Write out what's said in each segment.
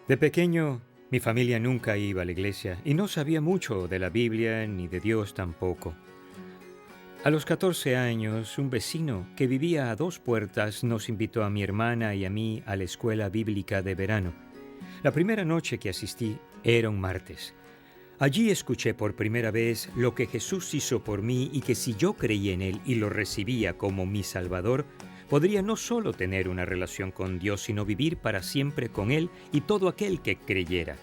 De pequeño, mi familia nunca iba a la iglesia y no sabía mucho de la Biblia ni de Dios tampoco. A los 14 años, un vecino que vivía a 2 puertas nos invitó a mi hermana y a mí a la escuela bíblica de verano. La primera noche que asistí era un martes. Allí escuché por primera vez lo que Jesús hizo por mí y que si yo creía en Él y lo recibía como mi Salvador, podría no solo tener una relación con Dios, sino vivir para siempre con Él y todo aquel que creyera.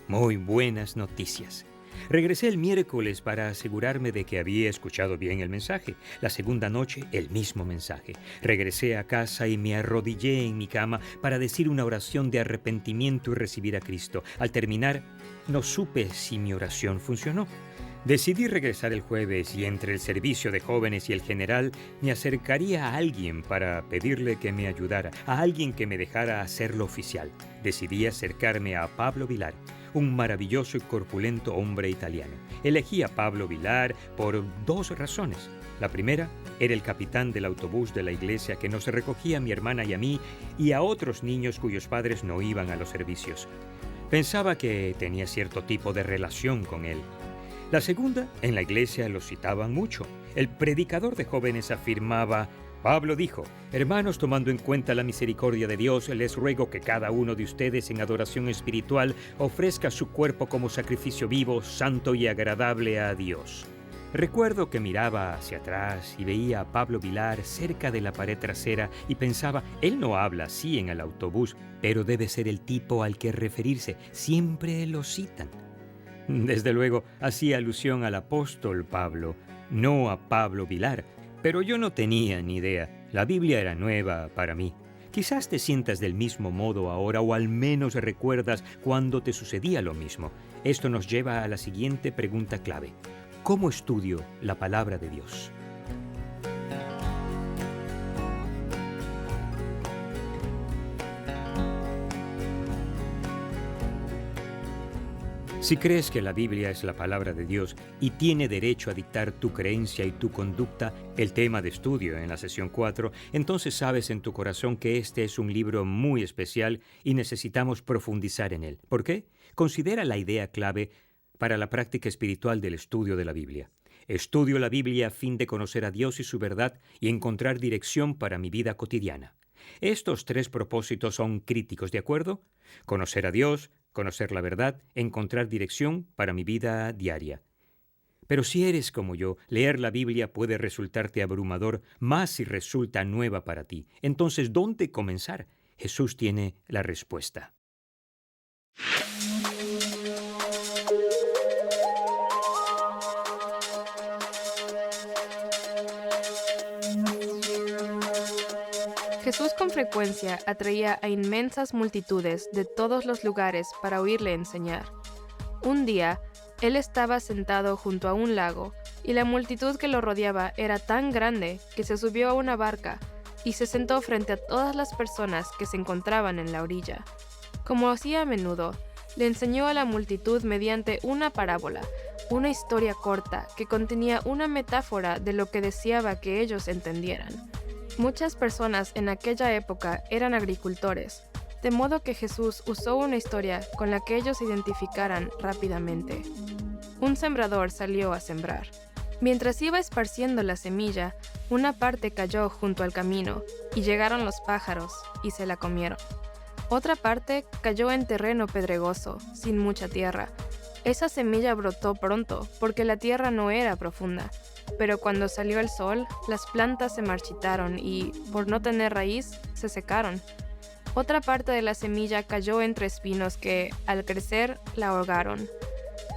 Muy buenas noticias. Regresé el miércoles para asegurarme de que había escuchado bien el mensaje. La segunda noche, el mismo mensaje. Regresé a casa y me arrodillé en mi cama para decir una oración de arrepentimiento y recibir a Cristo. Al terminar, no supe si mi oración funcionó. Decidí regresar el jueves y entre el servicio de jóvenes y el general me acercaría a alguien para pedirle que me ayudara, a alguien que me dejara hacerlo oficial. Decidí acercarme a Pablo Vilar, un maravilloso y corpulento hombre italiano. Elegí a Pablo Vilar por 2 razones. La primera era el capitán del autobús de la iglesia que nos recogía a mi hermana y a mí y a otros niños cuyos padres no iban a los servicios. Pensaba que tenía cierto tipo de relación con él. La segunda, en la iglesia lo citaban mucho. El predicador de jóvenes afirmaba: Pablo dijo: hermanos, tomando en cuenta la misericordia de Dios, les ruego que cada uno de ustedes en adoración espiritual ofrezca su cuerpo como sacrificio vivo, santo y agradable a Dios. Recuerdo que miraba hacia atrás y veía a Pablo Vilar cerca de la pared trasera y pensaba, él no habla así en el autobús, pero debe ser el tipo al que referirse, siempre lo citan. Desde luego, hacía alusión al apóstol Pablo, no a Pablo Vilar, pero yo no tenía ni idea. La Biblia era nueva para mí. Quizás te sientas del mismo modo ahora o al menos recuerdas cuando te sucedía lo mismo. Esto nos lleva a la siguiente pregunta clave. ¿Cómo estudio la palabra de Dios? Si crees que la Biblia es la palabra de Dios y tiene derecho a dictar tu creencia y tu conducta, el tema de estudio en la sesión 4, entonces sabes en tu corazón que este es un libro muy especial y necesitamos profundizar en él. ¿Por qué? Considera la idea clave para la práctica espiritual del estudio de la Biblia. Estudio la Biblia a fin de conocer a Dios y su verdad y encontrar dirección para mi vida cotidiana. Estos 3 propósitos son críticos, ¿de acuerdo? Conocer a Dios, conocer la verdad, encontrar dirección para mi vida diaria. Pero si eres como yo, leer la Biblia puede resultarte abrumador, más si resulta nueva para ti. Entonces, ¿dónde comenzar? Jesús tiene la respuesta. Jesús con frecuencia atraía a inmensas multitudes de todos los lugares para oírle enseñar. Un día, él estaba sentado junto a un lago, y la multitud que lo rodeaba era tan grande que se subió a una barca y se sentó frente a todas las personas que se encontraban en la orilla. Como hacía a menudo, le enseñó a la multitud mediante una parábola, una historia corta que contenía una metáfora de lo que deseaba que ellos entendieran. Muchas personas en aquella época eran agricultores, de modo que Jesús usó una historia con la que ellos se identificaran rápidamente. Un sembrador salió a sembrar. Mientras iba esparciendo la semilla, una parte cayó junto al camino, y llegaron los pájaros, y se la comieron. Otra parte cayó en terreno pedregoso, sin mucha tierra. Esa semilla brotó pronto, porque la tierra no era profunda. Pero cuando salió el sol, las plantas se marchitaron y, por no tener raíz, se secaron. Otra parte de la semilla cayó entre espinos que, al crecer, la ahogaron.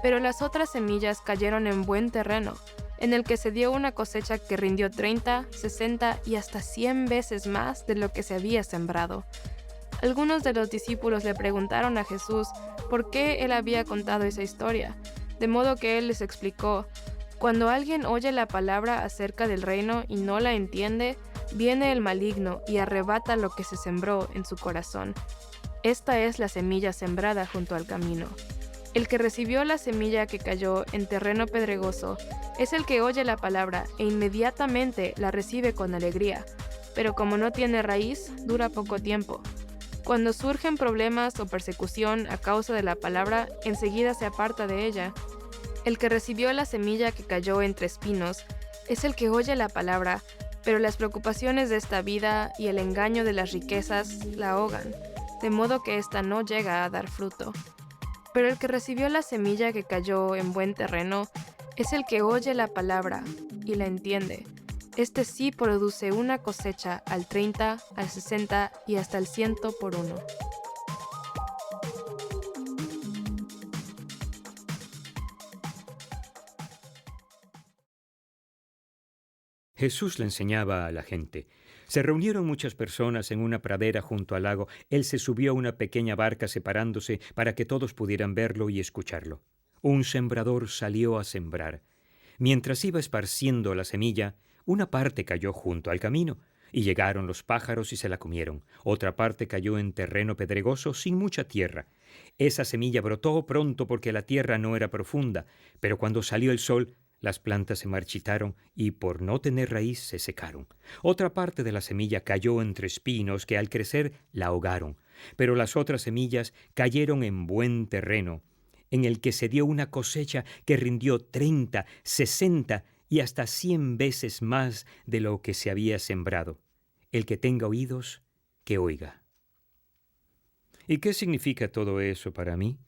Pero las otras semillas cayeron en buen terreno, en el que se dio una cosecha que rindió 30, 60 y hasta 100 veces más de lo que se había sembrado. Algunos de los discípulos le preguntaron a Jesús por qué él había contado esa historia, de modo que él les explicó: cuando alguien oye la palabra acerca del reino y no la entiende, viene el maligno y arrebata lo que se sembró en su corazón. Esta es la semilla sembrada junto al camino. El que recibió la semilla que cayó en terreno pedregoso es el que oye la palabra e inmediatamente la recibe con alegría, pero como no tiene raíz, dura poco tiempo. Cuando surgen problemas o persecución a causa de la palabra, enseguida se aparta de ella. El que recibió la semilla que cayó entre espinos es el que oye la palabra, pero las preocupaciones de esta vida y el engaño de las riquezas la ahogan, de modo que ésta no llega a dar fruto. Pero el que recibió la semilla que cayó en buen terreno es el que oye la palabra y la entiende. Este sí produce una cosecha al 30, al 60 y hasta el 100 por uno. Jesús le enseñaba a la gente. Se reunieron muchas personas en una pradera junto al lago. Él se subió a una pequeña barca separándose para que todos pudieran verlo y escucharlo. Un sembrador salió a sembrar. Mientras iba esparciendo la semilla, una parte cayó junto al camino, y llegaron los pájaros y se la comieron. Otra parte cayó en terreno pedregoso sin mucha tierra. Esa semilla brotó pronto porque la tierra no era profunda, pero cuando salió el sol, las plantas se marchitaron y por no tener raíz se secaron. Otra parte de la semilla cayó entre espinos que al crecer la ahogaron, pero las otras semillas cayeron en buen terreno, en el que se dio una cosecha que rindió 30, 60 y hasta 100 veces más de lo que se había sembrado. El que tenga oídos, que oiga. ¿Y qué significa todo eso para mí?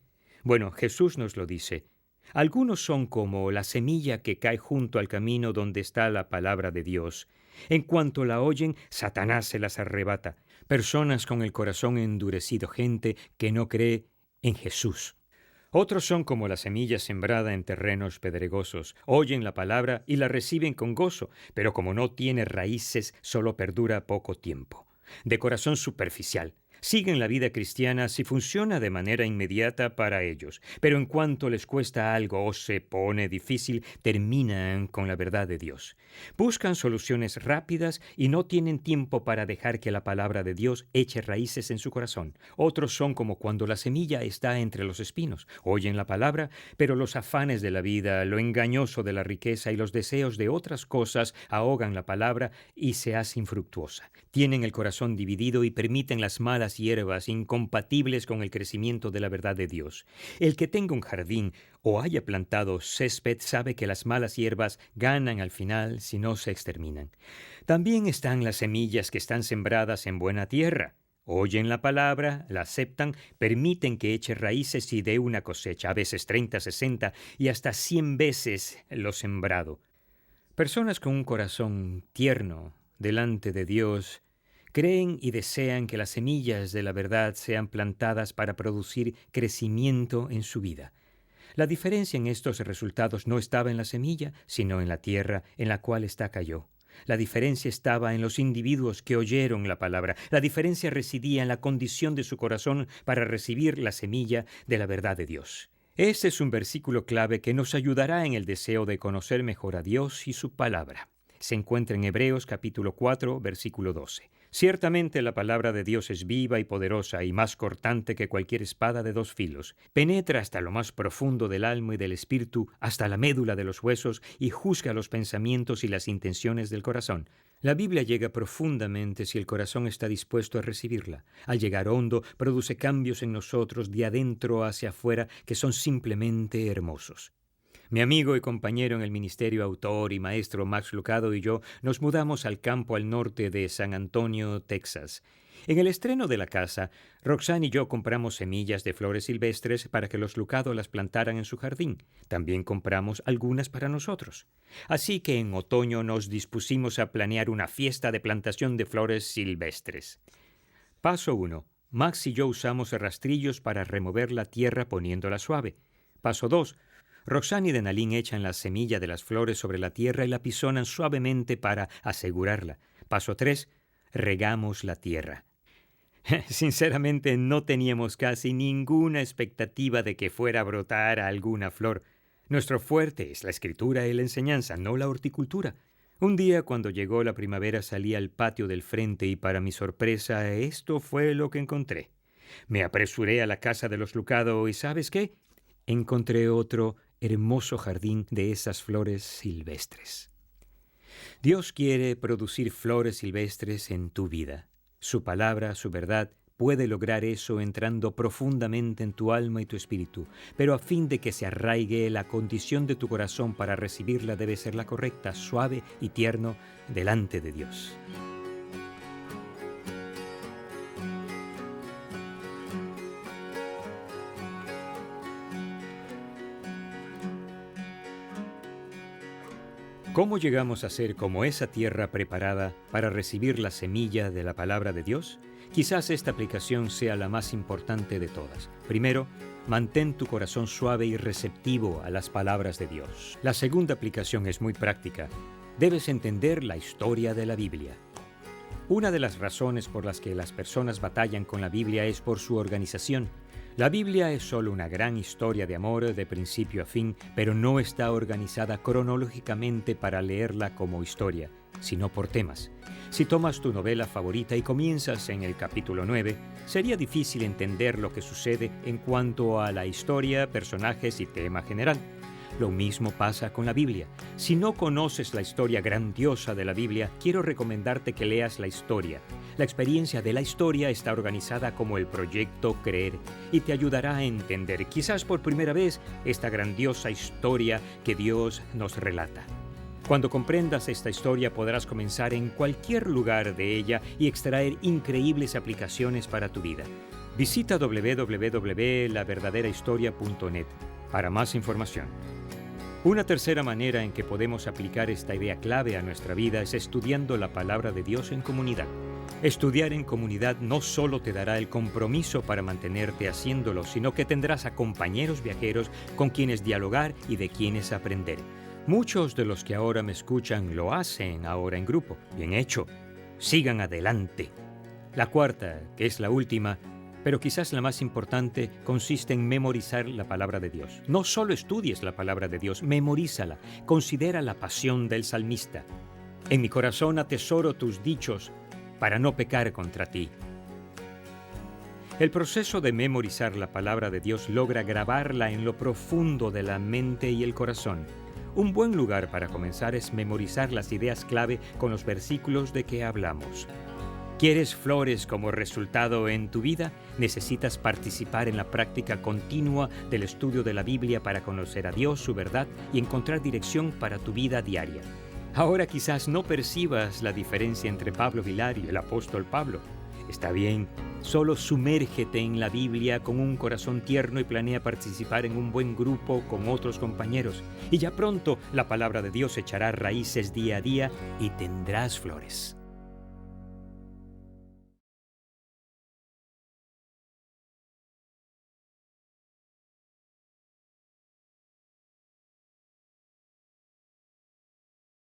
Bueno, Jesús nos lo dice. Algunos son como la semilla que cae junto al camino donde está la palabra de Dios. En cuanto la oyen, Satanás se las arrebata. Personas con el corazón endurecido, gente que no cree en Jesús. Otros son como la semilla sembrada en terrenos pedregosos. Oyen la palabra y la reciben con gozo, pero como no tiene raíces, solo perdura poco tiempo. De corazón superficial. Siguen la vida cristiana si funciona de manera inmediata para ellos, pero en cuanto les cuesta algo o se pone difícil, terminan con la verdad de Dios. Buscan soluciones rápidas y no tienen tiempo para dejar que la palabra de Dios eche raíces en su corazón. Otros son como cuando la semilla está entre los espinos. Oyen la palabra, pero los afanes de la vida, lo engañoso de la riqueza y los deseos de otras cosas ahogan la palabra y se hace infructuosa. Tienen el corazón dividido y permiten las malas hierbas incompatibles con el crecimiento de la verdad de Dios. El que tenga un jardín o haya plantado césped sabe que las malas hierbas ganan al final si no se exterminan. También están las semillas que están sembradas en buena tierra. Oyen la palabra, la aceptan, permiten que eche raíces y dé una cosecha, a veces 30, 60 y hasta 100 veces lo sembrado. Personas con un corazón tierno delante de Dios creen y desean que las semillas de la verdad sean plantadas para producir crecimiento en su vida. La diferencia en estos resultados no estaba en la semilla, sino en la tierra en la cual ésta cayó. La diferencia estaba en los individuos que oyeron la palabra. La diferencia residía en la condición de su corazón para recibir la semilla de la verdad de Dios. Ese es un versículo clave que nos ayudará en el deseo de conocer mejor a Dios y su palabra. Se encuentra en Hebreos capítulo 4, versículo 12. Ciertamente la palabra de Dios es viva y poderosa y más cortante que cualquier espada de 2 filos. Penetra hasta lo más profundo del alma y del espíritu, hasta la médula de los huesos y juzga los pensamientos y las intenciones del corazón. La Biblia llega profundamente si el corazón está dispuesto a recibirla. Al llegar hondo, produce cambios en nosotros de adentro hacia afuera que son simplemente hermosos. Mi amigo y compañero en el ministerio, autor y maestro Max Lucado y yo nos mudamos al campo al norte de San Antonio, Texas. En el estreno de la casa, Roxanne y yo compramos semillas de flores silvestres para que los Lucado las plantaran en su jardín. También compramos algunas para nosotros. Así que en otoño nos dispusimos a planear una fiesta de plantación de flores silvestres. Paso 1. Max y yo usamos rastrillos para remover la tierra poniéndola suave. Paso 2. Roxanne y Denalín echan la semilla de las flores sobre la tierra y la pisonan suavemente para asegurarla. Paso 3. Regamos la tierra. Sinceramente no teníamos casi ninguna expectativa de que fuera a brotar alguna flor. Nuestro fuerte es la escritura y la enseñanza, no la horticultura. Un día cuando llegó la primavera salí al patio del frente y para mi sorpresa esto fue lo que encontré. Me apresuré a la casa de los Lucado y ¿sabes qué? Encontré otro hermoso jardín de esas flores silvestres. Dios quiere producir flores silvestres en tu vida. Su palabra, su verdad, puede lograr eso entrando profundamente en tu alma y tu espíritu, pero a fin de que se arraigue, la condición de tu corazón para recibirla debe ser la correcta, suave y tierno delante de Dios. ¿Cómo llegamos a ser como esa tierra preparada para recibir la semilla de la palabra de Dios? Quizás esta aplicación sea la más importante de todas. Primero, mantén tu corazón suave y receptivo a las palabras de Dios. La segunda aplicación es muy práctica. Debes entender la historia de la Biblia. Una de las razones por las que las personas batallan con la Biblia es por su organización. La Biblia es solo una gran historia de amor de principio a fin, pero no está organizada cronológicamente para leerla como historia, sino por temas. Si tomas tu novela favorita y comienzas en el capítulo 9, sería difícil entender lo que sucede en cuanto a la historia, personajes y tema general. Lo mismo pasa con la Biblia. Si no conoces la historia grandiosa de la Biblia, quiero recomendarte que leas la historia. La experiencia de la historia está organizada como el proyecto Creer y te ayudará a entender, quizás por primera vez, esta grandiosa historia que Dios nos relata. Cuando comprendas esta historia podrás comenzar en cualquier lugar de ella y extraer increíbles aplicaciones para tu vida. Visita www.laverdaderahistoria.net para más información. Una tercera manera en que podemos aplicar esta idea clave a nuestra vida es estudiando la palabra de Dios en comunidad. Estudiar en comunidad no solo te dará el compromiso para mantenerte haciéndolo, sino que tendrás a compañeros viajeros con quienes dialogar y de quienes aprender. Muchos de los que ahora me escuchan lo hacen ahora en grupo. Bien hecho. Sigan adelante. La cuarta, que es la última, pero quizás la más importante, consiste en memorizar la palabra de Dios. No solo estudies la palabra de Dios, memorízala. Considera la pasión del salmista. En mi corazón atesoro tus dichos para no pecar contra ti. El proceso de memorizar la palabra de Dios logra grabarla en lo profundo de la mente y el corazón. Un buen lugar para comenzar es memorizar las ideas clave con los versículos de que hablamos. ¿Quieres flores como resultado en tu vida? Necesitas participar en la práctica continua del estudio de la Biblia para conocer a Dios, su verdad y encontrar dirección para tu vida diaria. Ahora quizás no percibas la diferencia entre Pablo Vilar y el apóstol Pablo. Está bien, solo sumérgete en la Biblia con un corazón tierno y planea participar en un buen grupo con otros compañeros. Y ya pronto la palabra de Dios echará raíces día a día y tendrás flores.